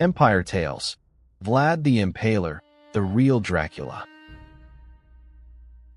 Empire Tales. Vlad the Impaler, the real Dracula.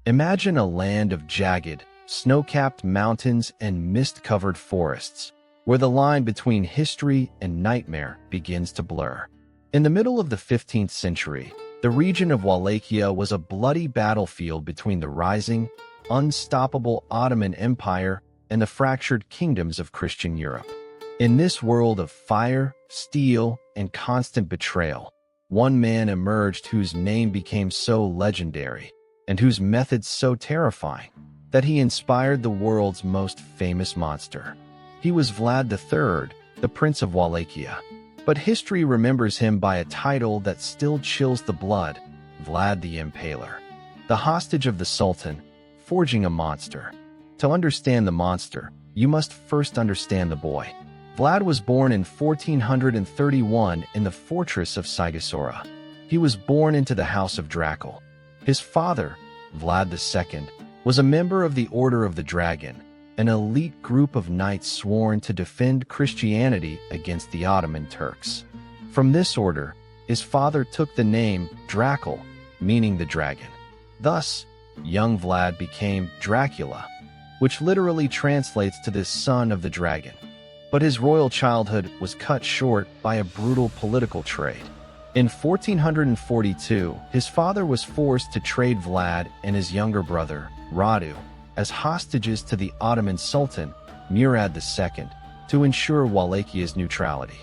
Imagine a land of jagged, snow-capped mountains and mist-covered forests, where the line between history and nightmare begins to blur. In the middle of the 15th century, the region of Wallachia was a bloody battlefield between the rising, unstoppable Ottoman Empire and the fractured kingdoms of Christian Europe. In this world of fire, steel, and constant betrayal, one man emerged whose name became so legendary and whose methods so terrifying that he inspired the world's most famous monster. He was Vlad III, the Prince of Wallachia. But history remembers him by a title that still chills the blood: Vlad the Impaler. The hostage of the Sultan, forging a monster. To understand the monster, you must first understand the boy. Vlad was born in 1431 in the fortress of Sigosora. He was born into the house of Dracula. His father, Vlad II, was a member of the Order of the Dragon, an elite group of knights sworn to defend Christianity against the Ottoman Turks. From this order, his father took the name Dracula, meaning the dragon. Thus, young Vlad became Dracula, which literally translates to the son of the dragon. But his royal childhood was cut short by a brutal political trade. In 1442, his father was forced to trade Vlad and his younger brother, Radu, as hostages to the Ottoman Sultan, Murad II, to ensure Wallachia's neutrality.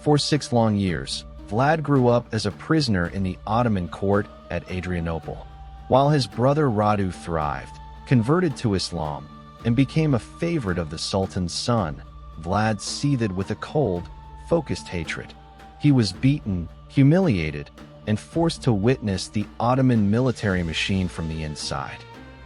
For 6 long years, Vlad grew up as a prisoner in the Ottoman court at Adrianople. While his brother Radu thrived, converted to Islam, and became a favorite of the Sultan's son, Vlad seethed with a cold, focused hatred. He was beaten, humiliated, and forced to witness the Ottoman military machine from the inside.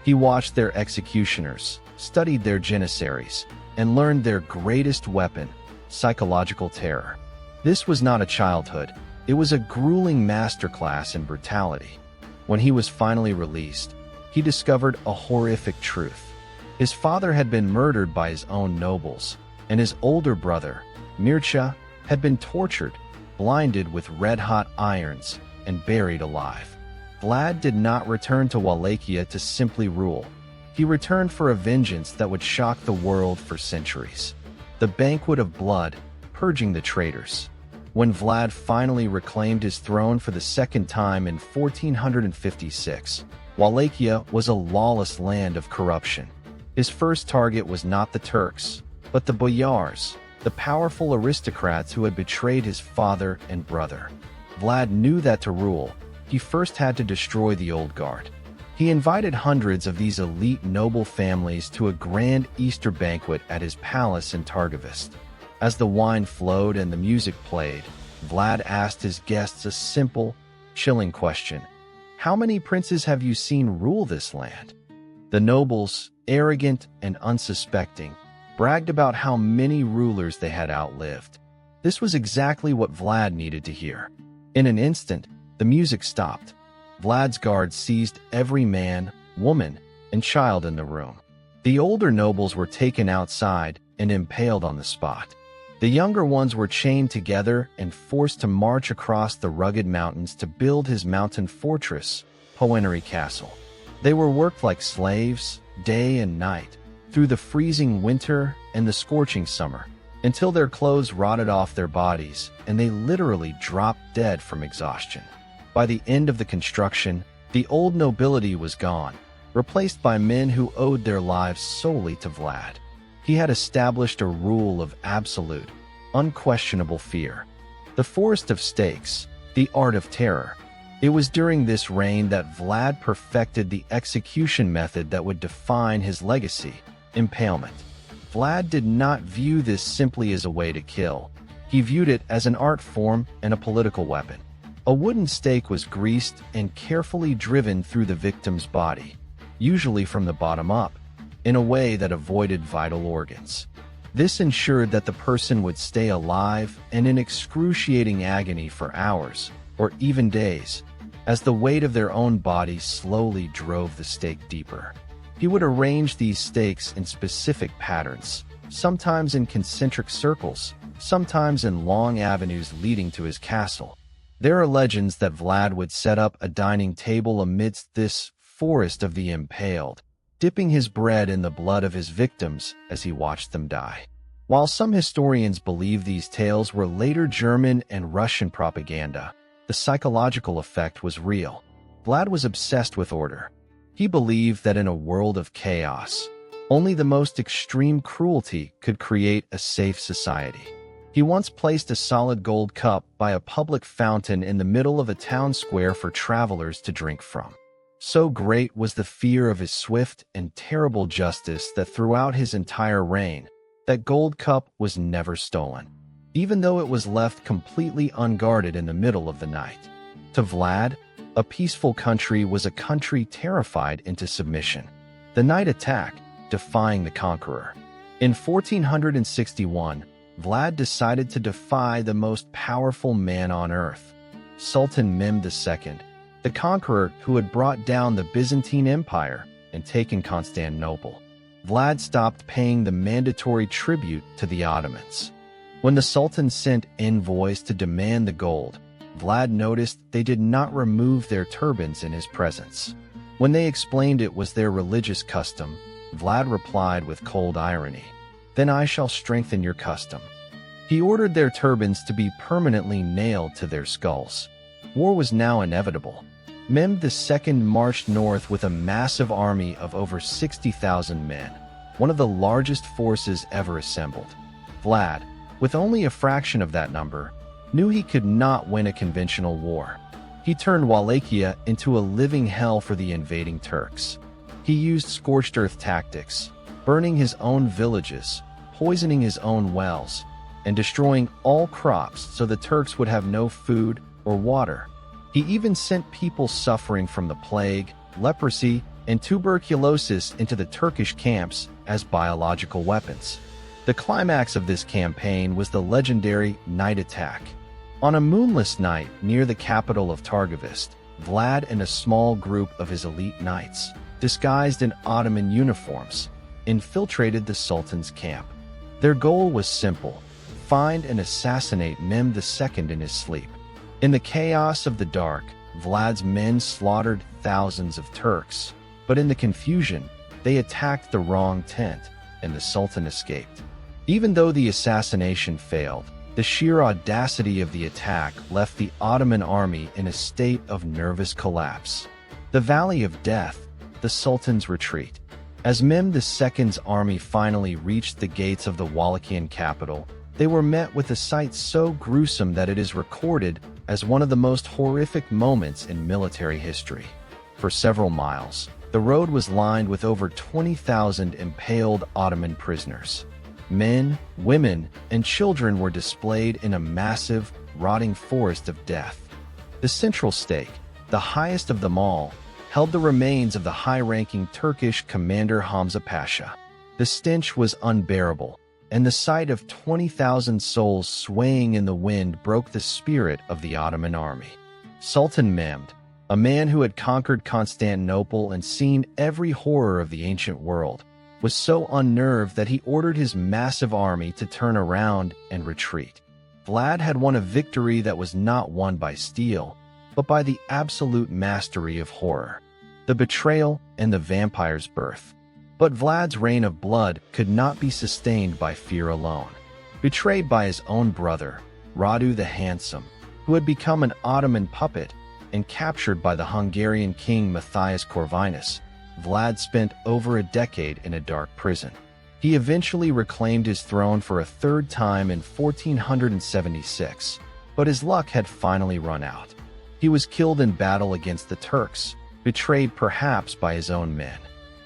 He watched their executioners, studied their janissaries, and learned their greatest weapon: psychological terror. This was not a childhood, it was a grueling masterclass in brutality. When he was finally released, he discovered a horrific truth. His father had been murdered by his own nobles, and his older brother, Mircea, had been tortured, blinded with red-hot irons, and buried alive. Vlad did not return to Wallachia to simply rule. He returned for a vengeance that would shock the world for centuries. The banquet of blood, purging the traitors. When Vlad finally reclaimed his throne for the second time in 1456, Wallachia was a lawless land of corruption. His first target was not the Turks, but the boyars, the powerful aristocrats who had betrayed his father and brother. Vlad knew that to rule, he first had to destroy the old guard. He invited hundreds of these elite noble families to a grand Easter banquet at his palace in Targovist. As the wine flowed and the music played, Vlad asked his guests a simple, chilling question: "How many princes have you seen rule this land?" The nobles, arrogant and unsuspecting, bragged about how many rulers they had outlived. This was exactly what Vlad needed to hear. In an instant, the music stopped. Vlad's guards seized every man, woman, and child in the room. The older nobles were taken outside and impaled on the spot. The younger ones were chained together and forced to march across the rugged mountains to build his mountain fortress, Poenary Castle. They were worked like slaves, day and night, through the freezing winter and the scorching summer, until their clothes rotted off their bodies and they literally dropped dead from exhaustion. By the end of the construction, the old nobility was gone, replaced by men who owed their lives solely to Vlad. He had established a rule of absolute, unquestionable fear. The forest of stakes, the art of terror. It was during this reign that Vlad perfected the execution method that would define his legacy: impalement. Vlad did not view this simply as a way to kill. He viewed it as an art form and a political weapon. A wooden stake was greased and carefully driven through the victim's body, usually from the bottom up, in a way that avoided vital organs. This ensured that the person would stay alive and in excruciating agony for hours, or even days, as the weight of their own body slowly drove the stake deeper. He would arrange these stakes in specific patterns, sometimes in concentric circles, sometimes in long avenues leading to his castle. There are legends that Vlad would set up a dining table amidst this forest of the impaled, dipping his bread in the blood of his victims as he watched them die. While some historians believe these tales were later German and Russian propaganda, the psychological effect was real. Vlad was obsessed with order. He believed that in a world of chaos, only the most extreme cruelty could create a safe society. He once placed a solid gold cup by a public fountain in the middle of a town square for travelers to drink from. So great was the fear of his swift and terrible justice that throughout his entire reign, that gold cup was never stolen, even though it was left completely unguarded in the middle of the night. To Vlad, a peaceful country was a country terrified into submission. The night attack, defying the conqueror. In 1461, Vlad decided to defy the most powerful man on earth, Sultan Mehmed II, the conqueror who had brought down the Byzantine Empire and taken Constantinople. Vlad stopped paying the mandatory tribute to the Ottomans. When the Sultan sent envoys to demand the gold, Vlad noticed they did not remove their turbans in his presence. When they explained it was their religious custom, Vlad replied with cold irony, "Then I shall strengthen your custom." He ordered their turbans to be permanently nailed to their skulls. War was now inevitable. Mehmed II marched north with a massive army of over 60,000 men, one of the largest forces ever assembled. Vlad, with only a fraction of that number, knew he could not win a conventional war. He turned Wallachia into a living hell for the invading Turks. He used scorched earth tactics, burning his own villages, poisoning his own wells, and destroying all crops so the Turks would have no food or water. He even sent people suffering from the plague, leprosy, and tuberculosis into the Turkish camps as biological weapons. The climax of this campaign was the legendary night attack. On a moonless night near the capital of Targovist, Vlad and a small group of his elite knights, disguised in Ottoman uniforms, infiltrated the Sultan's camp. Their goal was simple: find and assassinate Mehmed II in his sleep. In the chaos of the dark, Vlad's men slaughtered thousands of Turks, but in the confusion, they attacked the wrong tent, and the Sultan escaped. Even though the assassination failed, the sheer audacity of the attack left the Ottoman army in a state of nervous collapse. The Valley of Death, the Sultan's retreat. As Mehmed II's army finally reached the gates of the Wallachian capital, they were met with a sight so gruesome that it is recorded as one of the most horrific moments in military history. For several miles, the road was lined with over 20,000 impaled Ottoman prisoners. Men, women, and children were displayed in a massive, rotting forest of death. The central stake, the highest of them all, held the remains of the high-ranking Turkish commander Hamza Pasha. The stench was unbearable, and the sight of 20,000 souls swaying in the wind broke the spirit of the Ottoman army. Sultan Mehmed, a man who had conquered Constantinople and seen every horror of the ancient world, was so unnerved that he ordered his massive army to turn around and retreat. Vlad had won a victory that was not won by steel, but by the absolute mastery of horror, the betrayal and the vampire's birth. But Vlad's reign of blood could not be sustained by fear alone. Betrayed by his own brother, Radu the Handsome, who had become an Ottoman puppet, and captured by the Hungarian king Matthias Corvinus, Vlad spent over a decade in a dark prison. He eventually reclaimed his throne for a third time in 1476, but his luck had finally run out. He was killed in battle against the Turks, betrayed perhaps by his own men.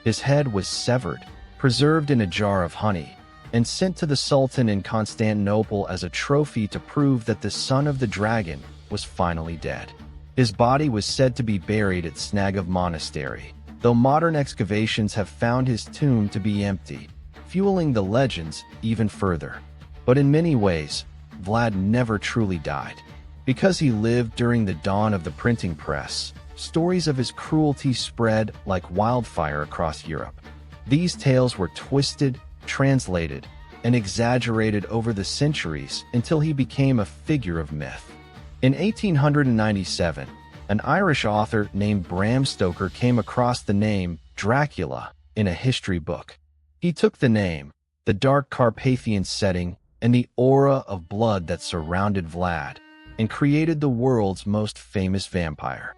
His head was severed, preserved in a jar of honey, and sent to the Sultan in Constantinople as a trophy to prove that the son of the dragon was finally dead. His body was said to be buried at Snagov Monastery, though modern excavations have found his tomb to be empty, fueling the legends even further. But in many ways, Vlad never truly died. Because he lived during the dawn of the printing press, stories of his cruelty spread like wildfire across Europe. These tales were twisted, translated, and exaggerated over the centuries until he became a figure of myth. In 1897, an Irish author named Bram Stoker came across the name Dracula in a history book. He took the name, the dark Carpathian setting, and the aura of blood that surrounded Vlad, and created the world's most famous vampire.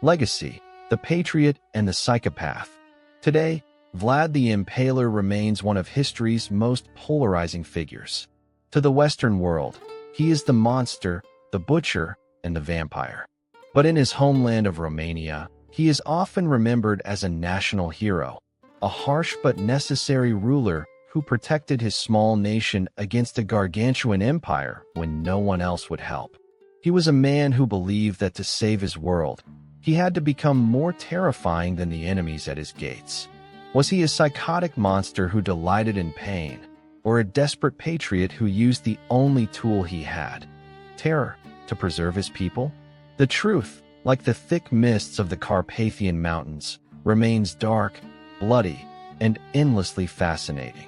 Legacy: the patriot and the psychopath. Today, Vlad the Impaler remains one of history's most polarizing figures. To the Western world, he is the monster, the butcher, and the vampire. But in his homeland of Romania, he is often remembered as a national hero, a harsh but necessary ruler who protected his small nation against a gargantuan empire when no one else would help. He was a man who believed that to save his world, he had to become more terrifying than the enemies at his gates. Was he a psychotic monster who delighted in pain, or a desperate patriot who used the only tool he had, terror, to preserve his people? The truth, like the thick mists of the Carpathian Mountains, remains dark, bloody, and endlessly fascinating.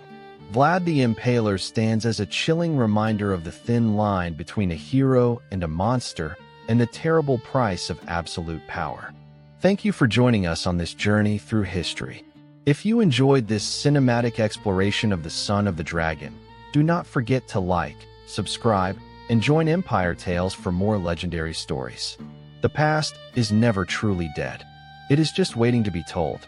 Vlad the Impaler stands as a chilling reminder of the thin line between a hero and a monster, and the terrible price of absolute power. Thank you for joining us on this journey through history. If you enjoyed this cinematic exploration of the Son of the Dragon, do not forget to like, subscribe, and join Empire Tales for more legendary stories. The past is never truly dead. It is just waiting to be told.